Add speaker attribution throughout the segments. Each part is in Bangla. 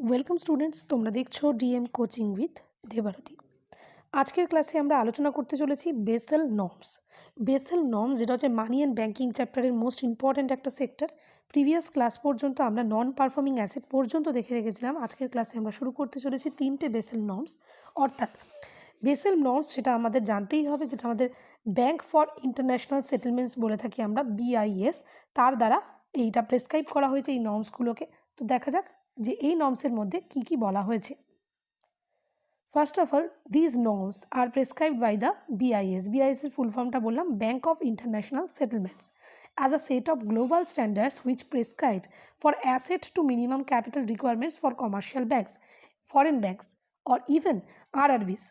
Speaker 1: ওয়েলকাম স্টুডেন্টস, তোমরা দেখছো ডিএম কোচিং উইথ দেবারতী। আজকের ক্লাসে আমরা আলোচনা করতে চলেছি বেসেল নর্মস। বেসেল নর্মস যেটা হচ্ছে মানি অ্যান্ড ব্যাঙ্কিং চ্যাপ্টারের মোস্ট ইম্পর্ট্যান্ট একটা সেক্টর। প্রিভিয়াস ক্লাস পর্যন্ত আমরা নন পারফর্মিং অ্যাসেট পর্যন্ত দেখে রেখেছিলাম। আজকের ক্লাসে আমরা শুরু করতে চলেছি 3টে বেসেল নর্মস। অর্থাৎ বেসেল নর্মস সেটা আমাদের জানতেই হবে, যেটা আমাদের ব্যাঙ্ক ফর ইন্টারন্যাশনাল সেটেলমেন্টস বলে থাকি আমরা, BIS, তার দ্বারা এইটা প্রেসক্রাইব করা হয়েছে এই নর্মসগুলোকে। তো দেখা যাক যে এই নর্মসের মধ্যে কি কি বলা হয়েছে। First of all, these norms are prescribed by the BIS। BIS এর ফুল ফর্মটা বললাম, bank of international settlements, as a set of global standards which prescribe for asset to minimum capital requirements for commercial banks, foreign banks or even RRBs।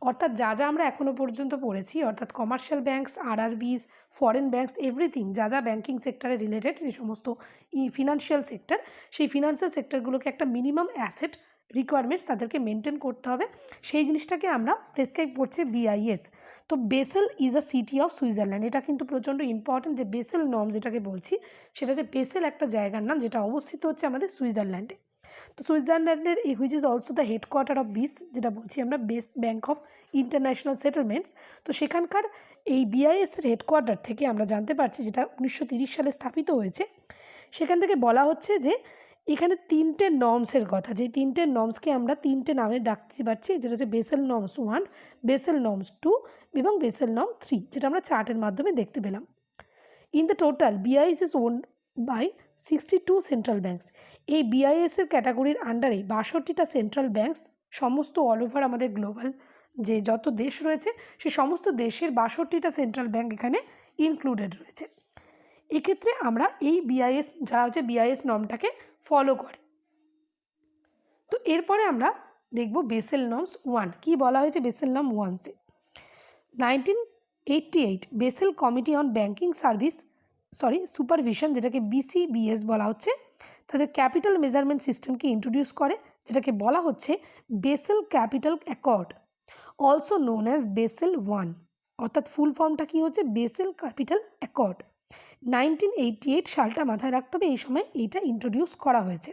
Speaker 1: অর্থাৎ যা যা আমরা এখনও পর্যন্ত পড়েছি, অর্থাৎ commercial banks, RRBs, foreign banks, everything যা যা ব্যাঙ্কিং সেক্টরে রিলেটেড, যে সমস্ত ফিনান্সিয়াল সেক্টর, সেই ফিনান্সিয়াল সেক্টরগুলোকে একটা মিনিমাম অ্যাসেট রিকোয়ারমেন্টস তাদেরকে মেনটেন করতে হবে, সেই জিনিসটাকে আমরা প্রেসক্রাইব করছে BIS। তো Bessel is a city of Switzerland. এটা কিন্তু প্রচণ্ড ইম্পর্ট্যান্ট যে বেসেল নর্ম যেটাকে বলছি, সেটা হচ্ছে বেসেল একটা জায়গার নাম যেটা অবস্থিত হচ্ছে আমাদের সুইজারল্যান্ডে। তো সুইজারল্যান্ডের এই which is also the headquarter of BIS, যেটা বলছি আমরা ব্যাঙ্ক অফ ইন্টারন্যাশনাল সেটেলমেন্টস। তো সেখানকার এই BIS এর হেডকোয়ার্টার থেকে আমরা জানতে পারছি, যেটা 1930 সালে স্থাপিত হয়েছে, সেখান থেকে বলা হচ্ছে যে এখানে 3টে নর্মসের কথা, যে 3টে নর্মসকে আমরা 3টে নামে ডাকতে পারছি, যেটা হচ্ছে বেসেল নর্মস 1, বেসেল নর্মস 2 এবং বেসেল নর্ম 3, যেটা আমরা চার্টের মাধ্যমে দেখতে পেলাম। In the total BIS is owned by 62 central banks. এই BIS এর ক্যাটাগরির আন্ডারে 62টা সেন্ট্রাল ব্যাঙ্কস, সমস্ত অল ওভার আমাদের গ্লোবাল যে যত দেশ রয়েছে সেই সমস্ত দেশের 62টা সেন্ট্রাল ব্যাঙ্ক এখানে ইনক্লুডেড রয়েছে। এক্ষেত্রে আমরা এই BIS, যারা হচ্ছে BIS নর্মটাকে ফলো করে। তো এরপরে আমরা দেখব বেসেল নর্মস 1 কি বলা হয়েছে। Bessel norm 1 1988 Bessel committee on banking supervision, যেটাকে BCBS বলা হচ্ছে, তাদের ক্যাপিটাল মেজারমেন্ট সিস্টেমকে ইন্ট্রোডিউস করে, যেটাকে বলা হচ্ছে Bessel capital accord, also known as Bessel 1। অর্থাৎ ফুল ফর্মটা কী হচ্ছে, বেসেল ক্যাপিটাল অ্যাকর্ড। 1988 সালটা মাথায় রাখতে হবে, এই সময় এইটা ইন্ট্রোডিউস করা হয়েছে।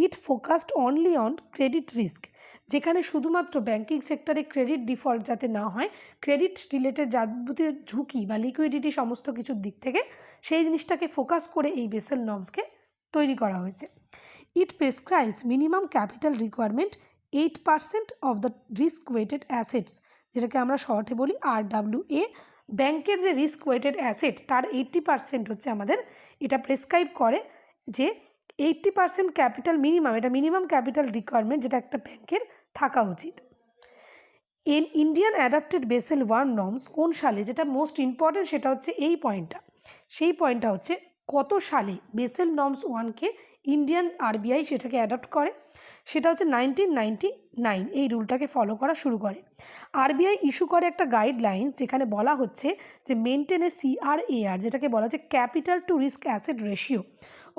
Speaker 1: It focused only on credit risk, যেখানে শুধুমাত্র ব্যাঙ্কিং সেক্টরে ক্রেডিট ডিফল্ট যাতে না হয়, ক্রেডিট রিলেটেড যাবতীয় ঝুঁকি বা লিকুইডিটি সমস্ত কিছুর দিক থেকে সেই জিনিসটাকে ফোকাস করে এই বেসেল নর্মসকে তৈরি করা হয়েছে। It prescribes minimum capital requirement 8% of the risk weighted assets, যেটাকে আমরা শর্টে বলি RWA। ব্যাংকের যে রিস্ক ওয়েটেড অ্যাসেট তার 80% হচ্ছে আমাদের, এটা প্রেসক্রাইব করে যে 80% ক্যাপিটাল মিনিমাম, এটা মিনিমাম ক্যাপিটাল রিকোয়ারমেন্ট যেটা একটা ব্যাংকের থাকা উচিত। ইন্ডিয়ান অ্যাডাপ্টেড বেসেল 1 নর্মস কোন সালে, যেটা মোস্ট ইম্পর্টেন্ট সেটা হচ্ছে এই পয়েন্টটা, সেই পয়েন্টটা হচ্ছে কত সালে বেসেল নর্মস 1কে ইন্ডিয়ান RBI সেটাকে অ্যাডাপ্ট করে, সেটা হচ্ছে 1999। এই রুলটাকে ফলো করা শুরু করে। RBI ইস্যু করে একটা গাইডলাইন, যেখানে বলা হচ্ছে যে মেনটেন এ CRAR, যেটাকে বলা হচ্ছে capital two risk asset ratio,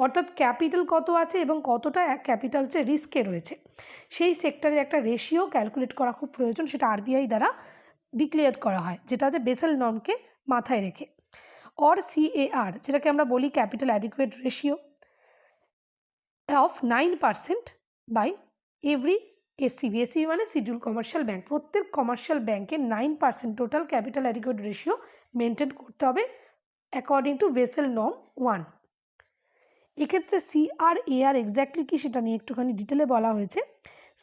Speaker 1: অর্থাৎ ক্যাপিটাল কত আছে এবং কতটা ক্যাপিটাল হচ্ছে রিস্কে রয়েছে, সেই সেক্টরের একটা রেশিও ক্যালকুলেট করা খুব প্রয়োজন, সেটা RBI দ্বারা ডিক্লেয়ার করা হয়, যেটা হচ্ছে বেসেল নর্মকে মাথায় রেখে। অর CAR, যেটাকে আমরা বলি capital adequate ratio of 9% by every SCB। SCB মানে শিডিউল কমার্শিয়াল ব্যাঙ্ক। প্রত্যেক কমার্শিয়াল ব্যাঙ্কে 9% total capital adequate ratio maintain করতে হবে অ্যাকর্ডিং টু বেসেল নর্ম 1। এক্ষেত্রে CRAR এক্স্যাক্টলি কি সেটা নিয়ে একটুখানি ডিটেলে বলা হয়েছে।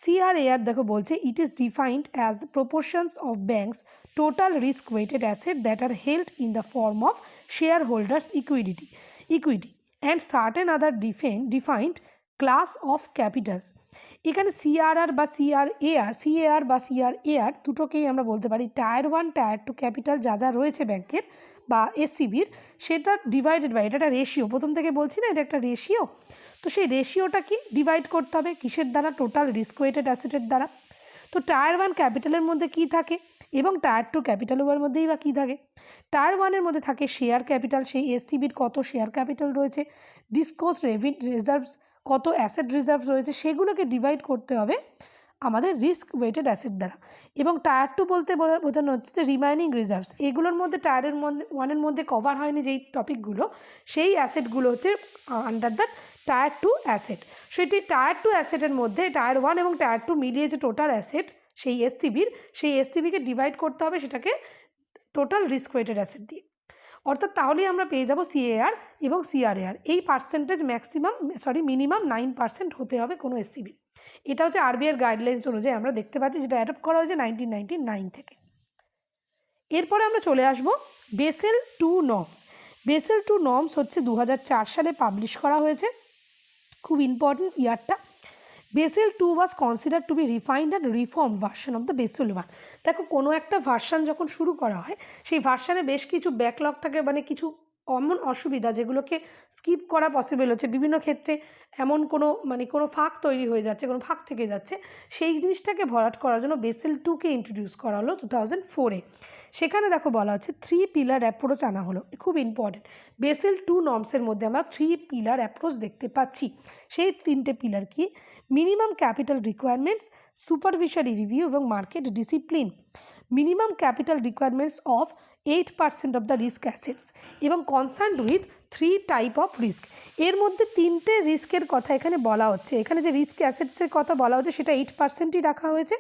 Speaker 1: CRAR দেখো বলছে, it is defined as proportions of banks total risk weighted asset that are held in the form of shareholders equity and certain other defined class of capitals. এখানে CRR বা CRAR দুটোকেই আমরা বলতে পারি টায়ার 1 টায়ার 2 ক্যাপিটাল যা যা রয়েছে ব্যাংকের বা SCBর, সেটা ডিভাইডেড বাই, এটা একটা রেশিও, প্রথম থেকে বলছি না, এটা একটা রেশিও। তো সেই রেশিওটা কি ডিভাইড করতে হবে কিসের দ্বারা, টোটাল রিস্ক ওয়েটেড অ্যাসেটের দ্বারা। তো টায়ার 1 ক্যাপিটালের মধ্যে কী থাকে এবং টায়ার 2 ক্যাপিটালের মধ্যেই বা কী থাকে। টায়ার 1-এর মধ্যে থাকে শেয়ার ক্যাপিটাল, সেই SCBর কত শেয়ার ক্যাপিটাল রয়েছে, ডিসক্লোজ রিজার্ভস কত অ্যাসেট রিজার্ভ রয়েছে, সেগুলোকে ডিভাইড করতে হবে আমাদের রিস্ক ওয়েটেড অ্যাসেট দ্বারা। এবং টায়ার 2 বলতে বোঝানো হচ্ছে যে রিমাইনিং রিজার্ভস, এগুলোর মধ্যে টায়ারের 1-এর মধ্যে কভার হয়নি যেই টপিকগুলো, সেই অ্যাসেটগুলো হচ্ছে আন্ডার দ্য টায়ার 2 অ্যাসেট। সেটি টায়ার 2 অ্যাসেটের মধ্যে টায়ার 1 এবং টায়ার 2 মিলিয়ে যে টোটাল অ্যাসেট সেই এসসিবিকে ডিভাইড করতে হবে সেটাকে টোটাল রিস্ক ওয়েটেড অ্যাসেট দিয়ে। অর্থাৎ তাহলেই আমরা পেয়ে যাব সিএআর এবং সিআরএআর। এই পার্সেন্টেজ মিনিমাম 9% হতে হবে কোনো এসসিবির। এটা হচ্ছে আরবিআইয়ের গাইডলাইন্স অনুযায়ী আমরা দেখতে পাচ্ছি, যেটা অ্যাডপ্ট করা হয়েছে 1999 থেকে। এরপরে আমরা চলে আসব বেসেল 2 নর্মস। বেসেল 2 নর্মস হচ্ছে 2004 সালে পাবলিশ করা হয়েছে, খুব ইম্পর্টেন্ট ইয়ারটা। Basel 2 was consider to be refined and reform version of the Basel 1। দেখো, কোনো একটা ভার্সান যখন শুরু করা হয় সেই ভার্সানে বেশ কিছু ব্যাকলগ থাকে, মানে কিছু এমন অসুবিধা যেগুলোকে স্কিপ করা পসিবল হচ্ছে, বিভিন্ন ক্ষেত্রে এমন কোনো ফাঁক তৈরি হয়ে যাচ্ছে, কোনো ফাঁক থেকে যাচ্ছে, সেই জিনিসটাকে ভরাট করার জন্য বেসেল 2কে ইন্ট্রোডিউস করা হলো 2004-এ। সেখানে দেখো বলা হচ্ছে 3 পিলার অ্যাপ্রোচ আনা হলো, খুব ইম্পর্টেন্ট। বেসেল 2 নর্মসের মধ্যে আমরা 3 পিলার অ্যাপ্রোচ দেখতে পাচ্ছি। সেই 3টে পিলার কি? Minimum capital requirements, supervisory review এবং market discipline. Minimum capital requirements of 8% of the risk assets এবং concerned with 3 type of risk. এর মধ্যে 3টে রিস্কের কথা এখানে বলা হচ্ছে। এখানে যে রিস্ক অ্যাসেটসের কথা বলা হচ্ছে সেটা 8%ই রাখা হয়েছে।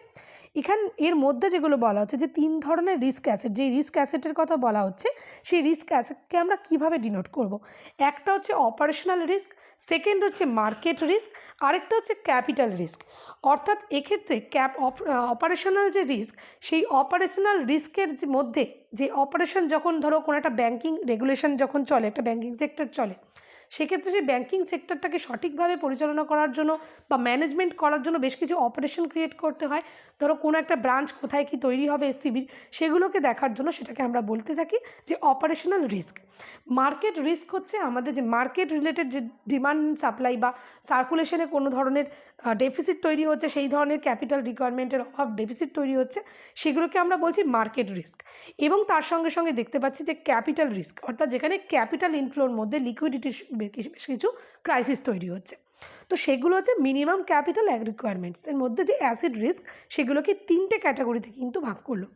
Speaker 1: এর মধ্যে যেগুলো বলা হচ্ছে যে 3 ধরনের রিস্ক অ্যাসেট, যেই রিস্ক অ্যাসেটের কথা বলা হচ্ছে সেই রিস্ক অ্যাসেটকে আমরা কিভাবে ডিনোট করব। একটা হচ্ছে অপারেশনাল রিস্ক, সেকেন্ড হচ্ছে মার্কেট রিস্ক, আরেকটা হচ্ছে ক্যাপিটাল রিস্ক। অর্থাৎ এক্ষেত্রে অপারেশনাল যে রিস্ক, সেই অপারেশনাল রিস্কের মধ্যে যে অপারেশন, যখন ধরো কোনো একটা ব্যাঙ্কিং রেগুলেশন যখন চলে, একটা ব্যাঙ্কিং সেক্টর চলে, সেক্ষেত্রে সেই ব্যাঙ্কিং সেক্টরটাকে সঠিকভাবে পরিচালনা করার জন্য বা ম্যানেজমেন্ট করার জন্য বেশ কিছু অপারেশন ক্রিয়েট করতে হয়। ধরো কোনো একটা ব্রাঞ্চ কোথায় কি তৈরি হবে এসসিবির, সেগুলোকে দেখার জন্য সেটাকে আমরা বলতে থাকি যে অপারেশনাল রিস্ক। মার্কেট রিস্ক হচ্ছে আমাদের যে মার্কেট রিলেটেড যে ডিমান্ড সাপ্লাই বা সার্কুলেশনে কোনো ধরনের ডেফিসিট তৈরি হচ্ছে, সেই ধরনের ক্যাপিটাল রিকোয়ারমেন্টের অভাব, ডেফিসিট তৈরি হচ্ছে, সেগুলোকে আমরা বলছি মার্কেট রিস্ক। এবং তার সঙ্গে সঙ্গে দেখতে পাচ্ছি যে ক্যাপিটাল রিস্ক, অর্থাৎ যেখানে ক্যাপিটাল ইনফ্লোর মধ্যে লিকুইডিটি বেশ কিছু ক্রাইসিস তৈরি হচ্ছে। তো সেগুলো হচ্ছে মিনিমাম ক্যাপিটাল রিকোয়ারমেন্টস। এর মধ্যে যে অ্যাসেট রিস্ক, সেগুলোকে 3টে ক্যাটাগরিতে কিন্তু ভাগ করলো।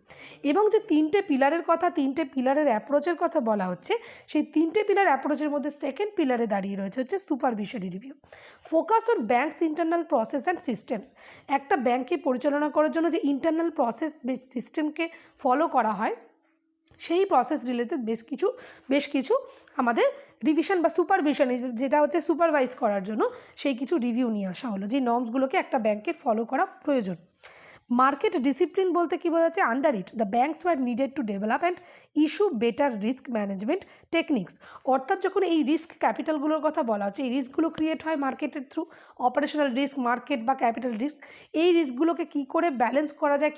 Speaker 1: এবং যে 3টে পিলারের কথা, 3টে পিলারের অ্যাপ্রোচের কথা বলা হচ্ছে, সেই 3টে পিলার অ্যাপ্রোচের মধ্যে সেকেন্ড পিলারে দাঁড়িয়ে রয়েছে হচ্ছে supervisory review. Focus on banks internal process and systems. একটা ব্যাঙ্ককে পরিচালনা করার জন্য যে ইন্টারনাল প্রসেস সিস্টেমকে ফলো করা হয়, সেই প্রসেস রিলেটেড বেশ কিছু আমাদের রিভিশন বা সুপারভিশন, যেটা হচ্ছে সুপারভাইজ করার জন্য সেই কিছু রিভিউ নিয়ে আসা হলো, যে নর্মসগুলোকে একটা ব্যাঙ্কে ফলো করা প্রয়োজন। মার্কেট ডিসিপ্লিন বলতে কী বোঝাচ্ছে? Under it the banks were needed to develop and issue better risk management techniques. অর্থাৎ যখন এই রিস্ক ক্যাপিটালগুলোর কথা বলা হচ্ছে, এই রিস্কগুলো ক্রিয়েট হয় মার্কেটের থ্রু। অপারেশনাল রিস্ক, মার্কেট বা ক্যাপিটাল রিস্ক, এই রিস্কগুলোকে কী করে ব্যালেন্স করা যায়,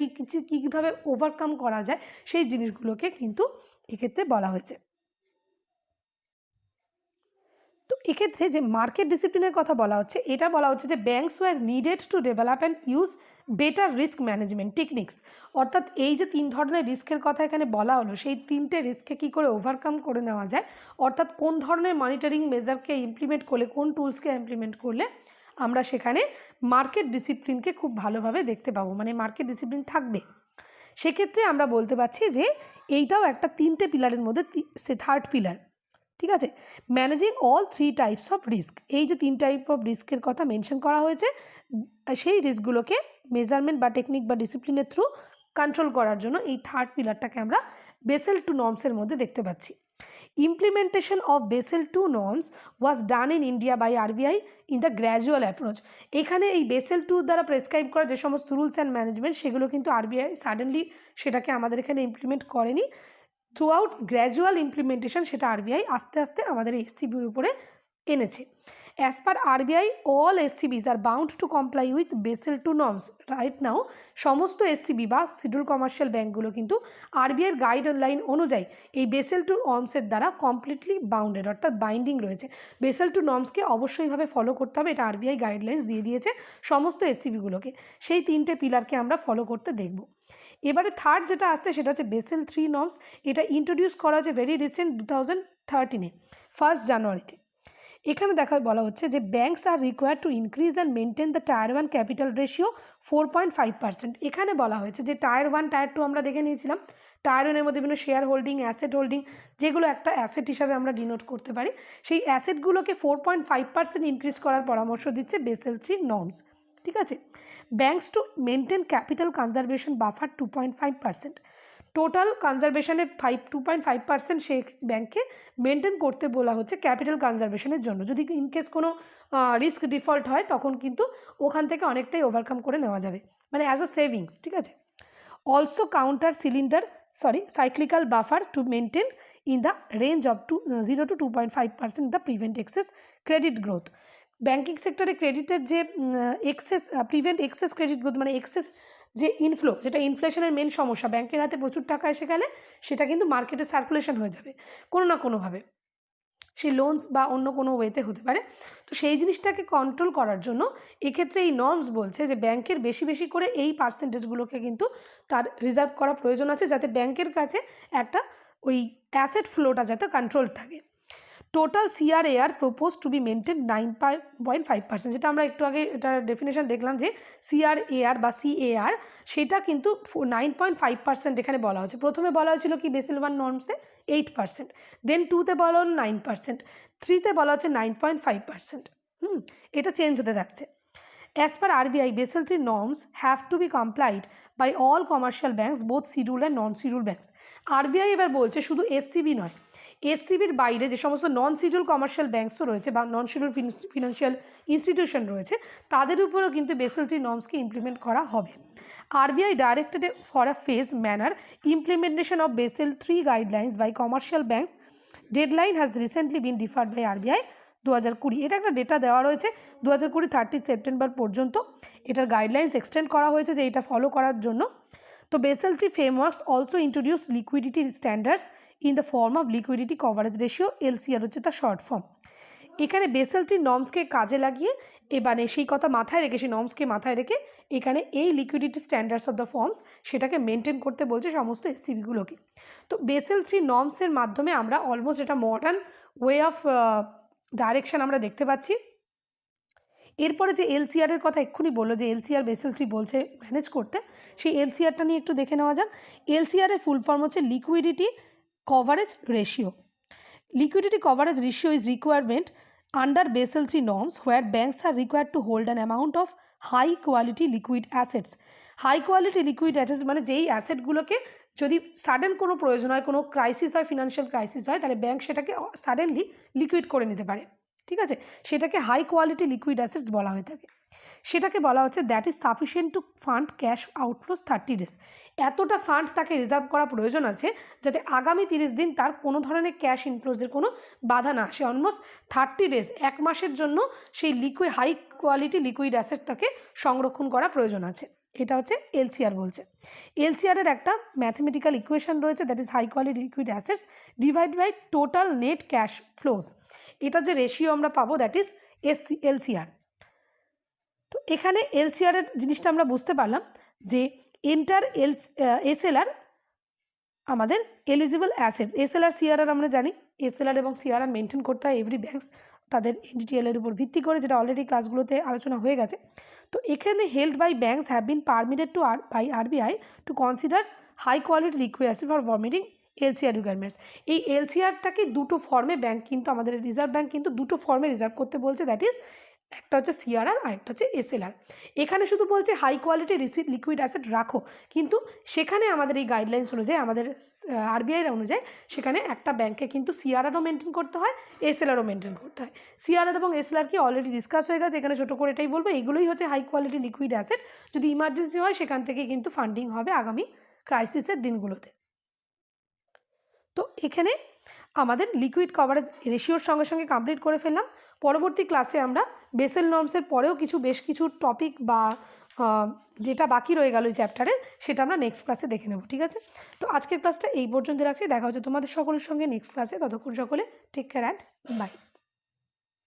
Speaker 1: কীভাবে ওভারকাম করা যায়, সেই জিনিসগুলোকে কিন্তু এক্ষেত্রে বলা হয়েছে। তো এক্ষেত্রে যে মার্কেট ডিসিপ্লিনের কথা বলা হচ্ছে, এটা বলা হচ্ছে যে banks were needed to develop and use better risk management techniques. অর্থাৎ এই যে 3 ধরনের রিস্কের কথা এখানে বলা হলো, সেই 3টে রিস্ককে কী করে ওভারকাম করে নেওয়া যায়, অর্থাৎ কোন ধরনের মনিটরিং মেজারকে ইমপ্লিমেন্ট করলে, কোন টুলসকে ইমপ্লিমেন্ট করলে আমরা সেখানে মার্কেট ডিসিপ্লিনকে খুব ভালোভাবে দেখতে পাবো, মানে মার্কেট ডিসিপ্লিন থাকবে। সেক্ষেত্রে আমরা বলতে পারছি যে এইটাও একটা 3টে পিলারের মধ্যে থার্ড পিলার। ঠিক আছে, managing all 3 types of risk. এই যে 3 টাইপ অফ রিস্কের কথা মেনশন করা হয়েছে, সেই রিস্কগুলোকে মেজারমেন্ট বা টেকনিক বা ডিসিপ্লিনের থ্রু কন্ট্রোল করার জন্য এই থার্ড পিলারটাকে আমরা বেসেল 2 নর্মসের মধ্যে দেখতে পাচ্ছি। Implementation of Basel 2 norms was done in India by RBI in the gradual approach. এখানে এই বেসেল 2 দ্বারা প্রেসক্রাইব করা যে সমস্ত রুলস অ্যান্ড ম্যানেজমেন্ট, সেগুলো কিন্তু আরবিআই সাডেনলি সেটাকে আমাদের এখানে ইমপ্লিমেন্ট করেনি। থ্রু আউট গ্র্যাজুয়াল ইমপ্লিমেন্টেশন সেটা আরবিআই আস্তে আস্তে আমাদের এই এসসিবির উপরে এনেছে। As per RBI all SCBs are bound to comply with Basel 2 norms. Right now সমস্ত এসসিবি বা শিডিউল কমার্শিয়াল ব্যাঙ্কগুলো কিন্তু আরবিআইয়ের গাইডলাইন অনুযায়ী এই বেসেল 2 নর্মসের দ্বারা কমপ্লিটলি বাউন্ডেড, অর্থাৎ বাইন্ডিং রয়েছে। বেসেল 2 নর্মসকে অবশ্যইভাবে ফলো করতে হবে, এটা আরবিআই গাইডলাইন্স দিয়ে দিয়েছে সমস্ত এসসিবিগুলোকে। সেই 3টে পিলারকে আমরা ফলো করতে দেখব। এবারে থার্ড যেটা আসছে সেটা হচ্ছে বেসেল 3 নর্মস। এটা ইন্ট্রোডিউস করা হচ্ছে ভেরি রিসেন্ট 2013-এ, 1 জানুয়ারিতে। এখানে বলা হচ্ছে যে banks R required to increase and maintain the tyre 1 capital ratio 4.5%। এখানে বলা হয়েছে যে টায়ার 1 টায়ার 2 আমরা দেখে নিয়েছিলাম। টায়ার ওয়ানের মধ্যে বিভিন্ন শেয়ার হোল্ডিং, অ্যাসেট হোল্ডিং, যেগুলো একটা অ্যাসেট হিসাবে আমরা ডিনোট করতে পারি, সেই অ্যাসেটগুলোকে 4.5% ইনক্রিজ করার পরামর্শ দিচ্ছে বেসেল 3 নর্মস। ঠিক আছে। Banks to maintain capital conservation buffer 2.5%। Total কনজারভেশনের 2.5% সেই ব্যাঙ্ককে মেনটেন করতে বলা হচ্ছে ক্যাপিটাল কনজারভেশনের জন্য। যদি ইনকেস কোনো রিস্ক ডিফল্ট হয় তখন কিন্তু ওখান থেকে অনেকটাই ওভারকাম করে নেওয়া যাবে, মানে অ্যাজ আ সেভিংস। ঠিক আছে। Also counter cyclical buffer to maintain in the range of 0 to 2.5% the prevent excess credit growth. Banking সেক্টরে ক্রেডিটের যে প্রিভেন্ট এক্সেস ক্রেডিট গ্রোথ, মানে এক্সেস যে ইনফ্লো, যেটা ইনফ্লেশনের মেন সমস্যা, ব্যাংকের হাতে প্রচুর টাকা এসে গেলে সেটা কিন্তু মার্কেটে সার্কুলেশন হয়ে যাবে কোনো না কোনোভাবে, সেই লোনস বা অন্য কোনো ওয়েতে হতে পারে। তো সেই জিনিসটাকে কন্ট্রোল করার জন্য এক্ষেত্রে এই নর্মস বলছে যে ব্যাংকের বেশি বেশি করে এই পার্সেন্টেজগুলোকে কিন্তু তার রিজার্ভ করা প্রয়োজন আছে, যাতে ব্যাংকের কাছে একটা ওই অ্যাসেট ফ্লোটা যাতে কন্ট্রোল থাকে। Total CRAR propose to B maintain 9.5%, যেটা আমরা একটু আগে এটার ডেফিনেশন দেখলাম যে CRAR বা CAR সেটা কিন্তু 9.5% এখানে বলা হচ্ছে। প্রথমে বলা হয়েছিল কি বেসেল 1 নর্মসে 8%, দেন 2তে বলা হল 9%, 3তে বলা হচ্ছে 9.5%। এটা চেঞ্জ হতে থাকছে। As per RBI, Basel III norms have to be complied by all commercial banks, both scheduled and non-scheduled banks. RBI এবার বলছে শুধু SCB নয়, SCBর বাইরে যে সমস্ত নন শিডিউল কমার্শিয়াল ব্যাঙ্কসও রয়েছে বা নন শিডিউল ফিনান্সিয়াল ইনস্টিটিউশন রয়েছে, তাদের উপরেও কিন্তু বেসেল 3 নর্মসকে ইমপ্লিমেন্ট করা হবে। RBI directed for a phased manner implementation of Basel 3 guidelines by commercial banks. Deadline has recently been deferred by RBI 2020। এটা একটা ডেটা দেওয়া রয়েছে 2020 30 সেপ্টেম্বর পর্যন্ত এটার গাইডলাইন্স এক্সটেন্ড করা হয়েছে যে এটা ফলো করার জন্য। তো Bessel 3 frameworks also introduce liquidity standards in the form of liquidity coverage ratio, LCR হচ্ছে তার শর্ট ফর্ম। এখানে বেসেল 3 নর্মসকে কাজে লাগিয়ে এবারে সেই কথা মাথায় রেখে, সেই নর্মসকে মাথায় রেখে এখানে এই liquidity standards of the forms সেটাকে মেনটেন করতে বলছে সমস্ত SCBগুলোকে। তো বেসেল 3 নর্মসের মাধ্যমে আমরা অলমোস্ট এটা মডার্ন ওয়ে অফ ডাইরেকশন আমরা দেখতে পাচ্ছি। এরপরে যে LCRের কথা এক্ষুনি বললো যে LCR বেসেল 3 বলছে ম্যানেজ করতে, সেই LCRটা নিয়ে একটু দেখে নেওয়া যাক। LCRের ফুল ফর্ম হচ্ছে liquidity coverage ratio. Liquidity coverage ratio is requirement under Basel 3 norms where banks are required to hold an amount of high quality liquid assets. High quality liquid assets মানে যেই অ্যাসেটগুলোকে যদি সাডেন কোনো প্রয়োজন হয়, কোনো ক্রাইসিস হয়, ফিনান্সিয়াল ক্রাইসিস হয়, তাহলে ব্যাংক সেটাকে সাডেনলি লিকুইড করে নিতে পারে। ঠিক আছে, সেটাকে হাই কোয়ালিটি লিকুইড অ্যাসেটস বলা হয়ে থাকে। সেটাকে বলা হচ্ছে that is sufficient to fund cash outflows 30 days। এতটা ফান্ড তাকে রিজার্ভ করা প্রয়োজন আছে যাতে আগামী 30 দিন তার কোনো ধরনের ক্যাশ ইনফ্লোজের কোনো বাধা না আসে। অলমোস্ট 30 days, 1 মাসের জন্য সেই হাই কোয়ালিটি লিকুইড অ্যাসেট তাকে সংরক্ষণ করা প্রয়োজন আছে। এটা হচ্ছে LCR বলছে। LCRের একটা ম্যাথমেটিক্যাল ইকুয়েশন রয়েছে, that is high quality liquid assets divide by total net cash flows. এটা যে রেশিও আমরা পাবো দ্যাট ইজ LCR। তো এখানে LCRের জিনিসটা আমরা বুঝতে পারলাম যে এন্টার SLR আমাদের এলিজিবল অ্যাসেটস। SLR CRR আমরা জানি, SLR এবং CRR মেনটেন করতে হয় এভরি ব্যাঙ্কস তাদের NDTL-এর উপর ভিত্তি করে, যেটা অলরেডি ক্লাসগুলোতে আলোচনা হয়ে গেছে। তো এখানে held by banks have been permitted to by RBI to consider high quality liquid asset for meeting LCR requirements. এই LCRটাকে দুটো ফর্মে ব্যাঙ্ক কিন্তু আমাদের রিজার্ভ ব্যাঙ্ক কিন্তু দুটো ফর্মে রিজার্ভ করতে বলছে, দ্যাট ইজ একটা হচ্ছে CRR আর একটা হচ্ছে SLR। এখানে শুধু বলছে হাই কোয়ালিটি লিকুইড অ্যাসেট রাখো, কিন্তু সেখানে আমাদের এই গাইডলাইন্স অনুযায়ী, আমাদের RBI অনুযায়ী সেখানে একটা ব্যাঙ্কে কিন্তু CRRও মেনটেন করতে হয়, SLRও মেনটেন করতে হয়। CRR এবং SLR কি অলরেডি ডিসকাস হয়ে গেছে, এখানে ছোটো করে এটাই বলবো, এগুলোই হচ্ছে হাই কোয়ালিটি লিকুইড অ্যাসেট। যদি ইমার্জেন্সি হয় সেখান থেকে কিন্তু ফান্ডিং হবে আগামী ক্রাইসিসের দিনগুলোতে। তো এখানে আমাদের লিকুইড কভারেজ রেশিওর সঙ্গে সঙ্গে কমপ্লিট করে ফেললাম। পরবর্তী ক্লাসে আমরা বেসেল নর্মসের পরেও বেশ কিছু টপিক বা যেটা বাকি রয়ে গেল এই চ্যাপ্টারের, সেটা আমরা নেক্সট ক্লাসে দেখে নেব। ঠিক আছে, তো আজকের ক্লাসটা এই পর্যন্ত রাখছি। দেখা হচ্ছে তোমাদের সকলের সঙ্গে নেক্সট ক্লাসে। ততক্ষণ সকলে টেক কেয়ার অ্যান্ড বাই।